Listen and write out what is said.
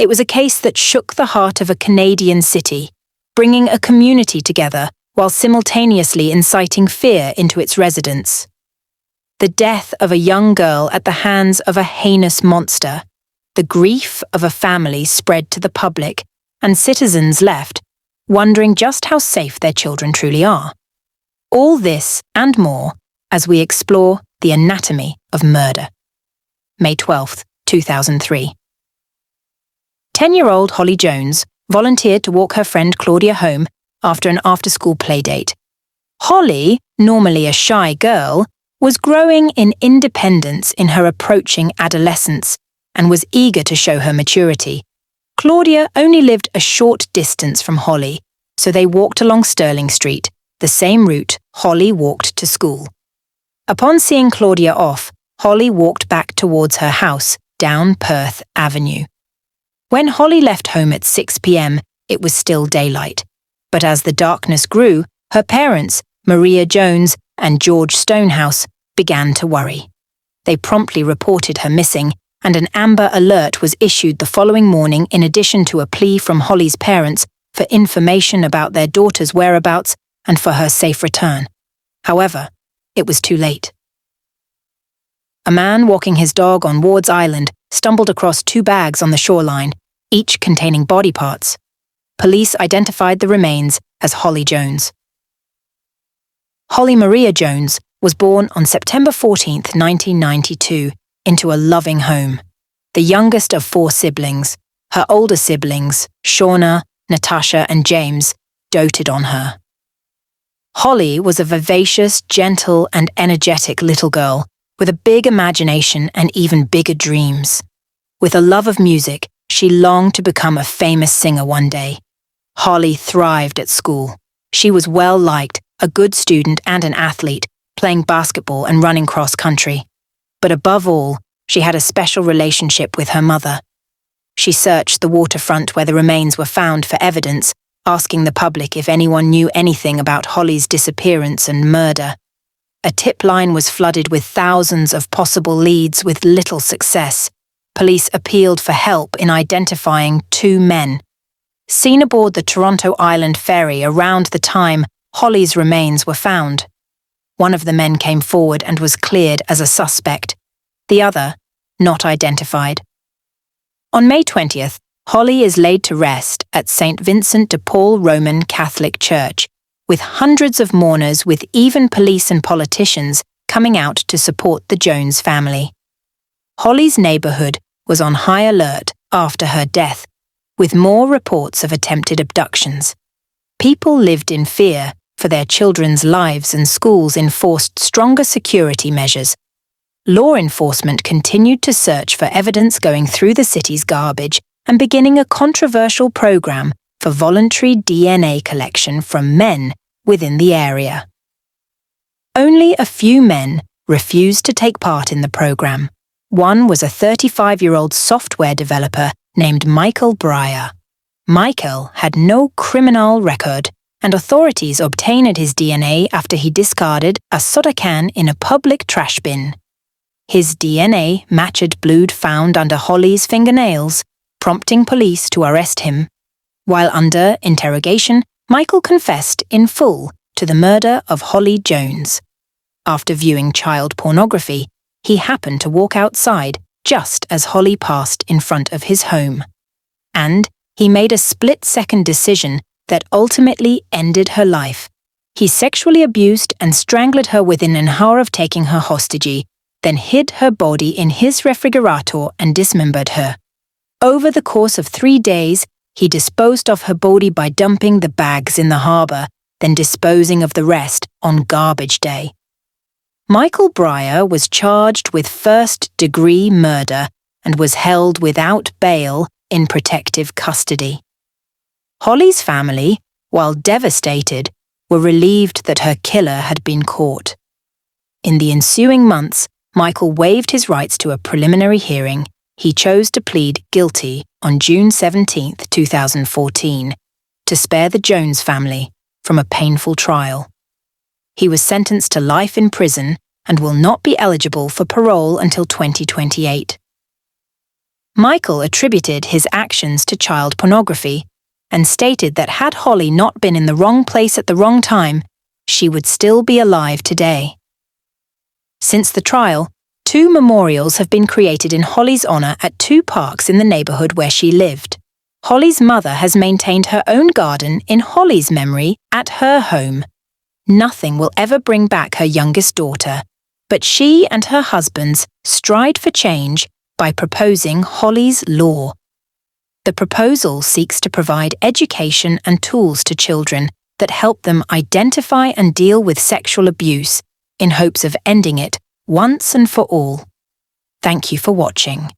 It was a case that shook the heart of a Canadian city, bringing a community together while simultaneously inciting fear into its residents. The death of a young girl at the hands of a heinous monster, the grief of a family spread to the public, and citizens left, wondering just how safe their children truly are. All this and more as we explore the anatomy of murder. May 12, 2003. 10-year-old Holly Jones volunteered to walk her friend Claudia home after an after-school playdate. Holly, normally a shy girl, was growing in independence in her approaching adolescence and was eager to show her maturity. Claudia only lived a short distance from Holly, so they walked along Sterling Street, the same route Holly walked to school. Upon seeing Claudia off, Holly walked back towards her house down Perth Avenue. When Holly left home at 6 p.m., it was still daylight. But as the darkness grew, her parents, Maria Jones and George Stonehouse, began to worry. They promptly reported her missing, and an Amber Alert was issued the following morning in addition to a plea from Holly's parents for information about their daughter's whereabouts and for her safe return. However, it was too late. A man walking his dog on Ward's Island stumbled across 2 bags on the shoreline, each containing body parts. Police identified the remains as Holly Jones. Holly Maria Jones was born on September 14, 1992, into a loving home. The youngest of 4 siblings, her older siblings, Shauna, Natasha, and James, doted on her. Holly was a vivacious, gentle, and energetic little girl with a big imagination and even bigger dreams. With a love of music, she longed to become a famous singer one day. Holly thrived at school. She was well-liked, a good student and an athlete, playing basketball and running cross-country. But above all, she had a special relationship with her mother. She searched the waterfront where the remains were found for evidence, asking the public if anyone knew anything about Holly's disappearance and murder. A tip line was flooded with thousands of possible leads with little success. Police appealed for help in identifying 2 men. Seen aboard the Toronto Island ferry around the time Holly's remains were found. One of the men came forward and was cleared as a suspect. The other, not identified. On May 20th, Holly is laid to rest at St. Vincent de Paul Roman Catholic Church, with hundreds of mourners with even police and politicians coming out to support the Jones family. Holly's neighborhood was on high alert after her death, with more reports of attempted abductions. People lived in fear for their children's lives, and schools enforced stronger security measures. Law enforcement continued to search for evidence going through the city's garbage and beginning a controversial program for voluntary DNA collection from men within the area. Only a few men refused to take part in the program. One was a 35-year-old software developer named Michael Breyer. Michael had no criminal record, and authorities obtained his DNA after he discarded a soda can in a public trash bin. His DNA matched blood found under Holly's fingernails, prompting police to arrest him. While under interrogation, Michael confessed in full to the murder of Holly Jones. After viewing child pornography, he happened to walk outside just as Holly passed in front of his home. And he made a split-second decision that ultimately ended her life. He sexually abused and strangled her within an hour of taking her hostage, then hid her body in his refrigerator and dismembered her. Over the course of 3 days, he disposed of her body by dumping the bags in the harbour, then disposing of the rest on garbage day. Michael Breyer was charged with first-degree murder and was held without bail in protective custody. Holly's family, while devastated, were relieved that her killer had been caught. In the ensuing months, Michael waived his rights to a preliminary hearing. He chose to plead guilty on June 17, 2014, to spare the Jones family from a painful trial. He was sentenced to life in prison and will not be eligible for parole until 2028. Michael attributed his actions to child pornography and stated that had Holly not been in the wrong place at the wrong time, she would still be alive today. Since the trial, 2 memorials have been created in Holly's honour at 2 parks in the neighbourhood where she lived. Holly's mother has maintained her own garden in Holly's memory at her home. Nothing will ever bring back her youngest daughter, but she and her husbands stride for change by proposing Holly's Law. The proposal seeks to provide education and tools to children that help them identify and deal with sexual abuse in hopes of ending it once and for all. Thank you for watching.